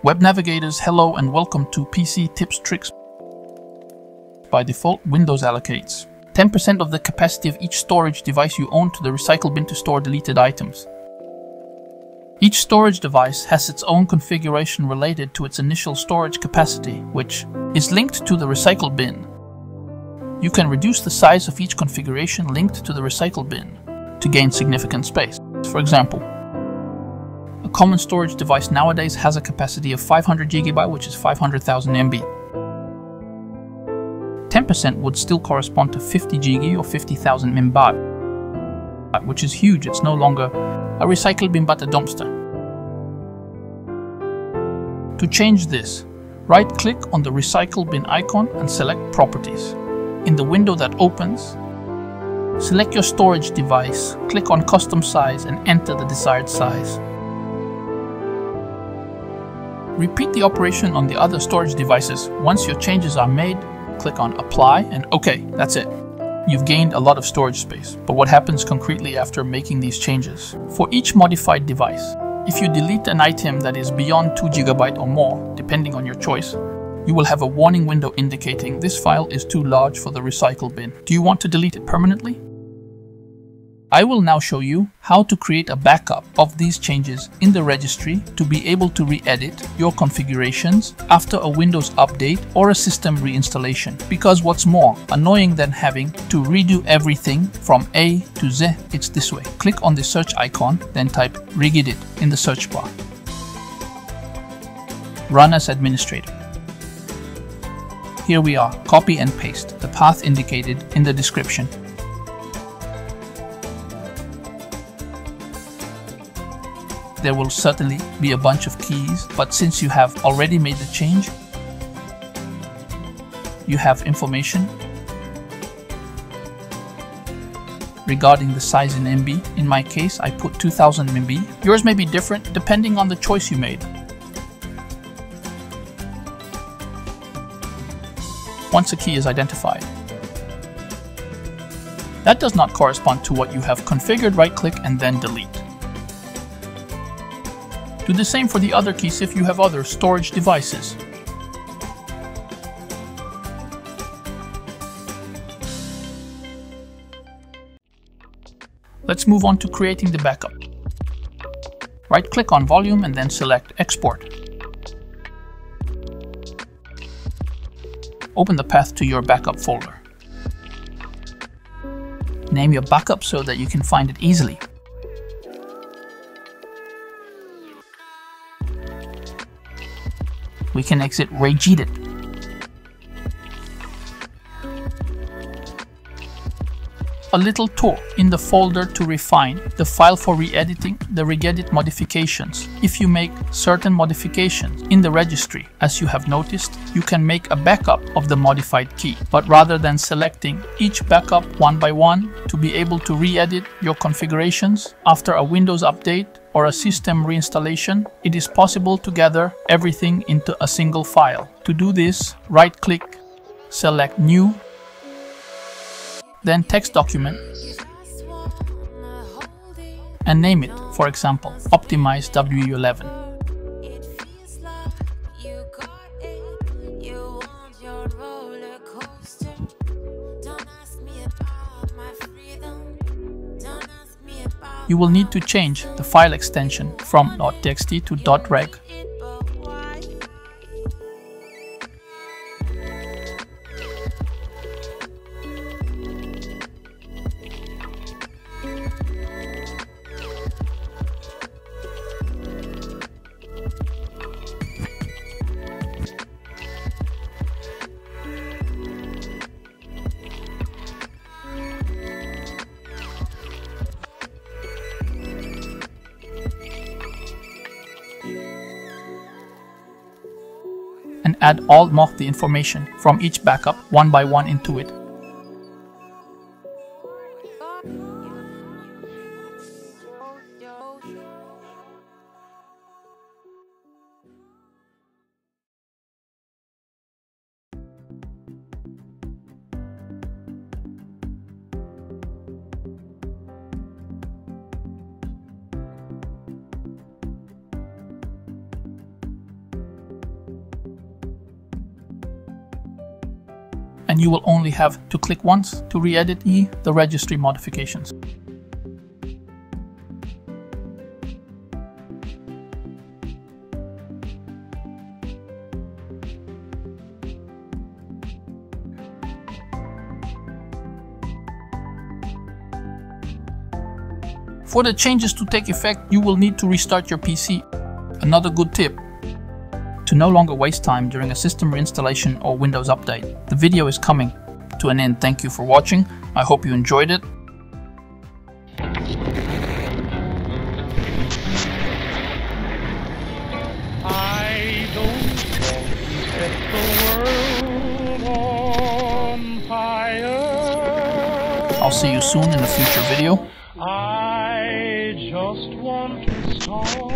Web navigators, hello and welcome to PC Tips Tricks. By default, Windows allocates 10% of the capacity of each storage device you own to the recycle bin to store deleted items. Each storage device has its own configuration related to its initial storage capacity, which is linked to the recycle bin. You can reduce the size of each configuration linked to the recycle bin to gain significant space. For example, a common storage device nowadays has a capacity of 500 GB, which is 500,000 MB. 10% would still correspond to 50 GB or 50,000 MB, which is huge. It's no longer a recycle bin but a dumpster. To change this, right-click on the recycle bin icon and select Properties. In the window that opens, select your storage device, click on Custom Size and enter the desired size. Repeat the operation on the other storage devices. Once your changes are made, click on Apply and OK, that's it. You've gained a lot of storage space. But what happens concretely after making these changes? For each modified device, if you delete an item that is beyond 2 GB or more, depending on your choice, you will have a warning window indicating this file is too large for the recycle bin. Do you want to delete it permanently? I will now show you how to create a backup of these changes in the registry to be able to re-edit your configurations after a Windows update or a system reinstallation. Because what's more annoying than having to redo everything from A to Z, it's this way. Click on the search icon, then type regedit in the search bar. Run as administrator. Here we are. Copy and paste the path indicated in the description. There will certainly be a bunch of keys, but since you have already made the change, you have information regarding the size in MB. In my case, I put 2000 MB. Yours may be different depending on the choice you made. Once a key is identified, that does not correspond to what you have configured, right-click and then delete. Do the same for the other keys if you have other storage devices. Let's move on to creating the backup. Right-click on Volume and then select Export. Open the path to your backup folder. Name your backup so that you can find it easily. We can exit regedit. A little tour in the folder to refine the file for re-editing the regedit modifications. If you make certain modifications in the registry, as you have noticed, you can make a backup of the modified key. But rather than selecting each backup one by one to be able to re-edit your configurations after a Windows update or a system reinstallation, it is possible to gather everything into a single file. To do this, right-click, select New, then text document, and name it, for example, Optimize W11. You will need to change the file extension from .txt to .reg. And add all of the information from each backup one by one into it. and you will only have to click once to re-edit the registry modifications. For the changes to take effect, you will need to restart your PC. Another good tip: to no longer waste time during a system reinstallation or Windows update. The video is coming to an end. Thank you for watching. I hope you enjoyed it. I don't want to set the world on fire. I'll see you soon in a future video. I just want to start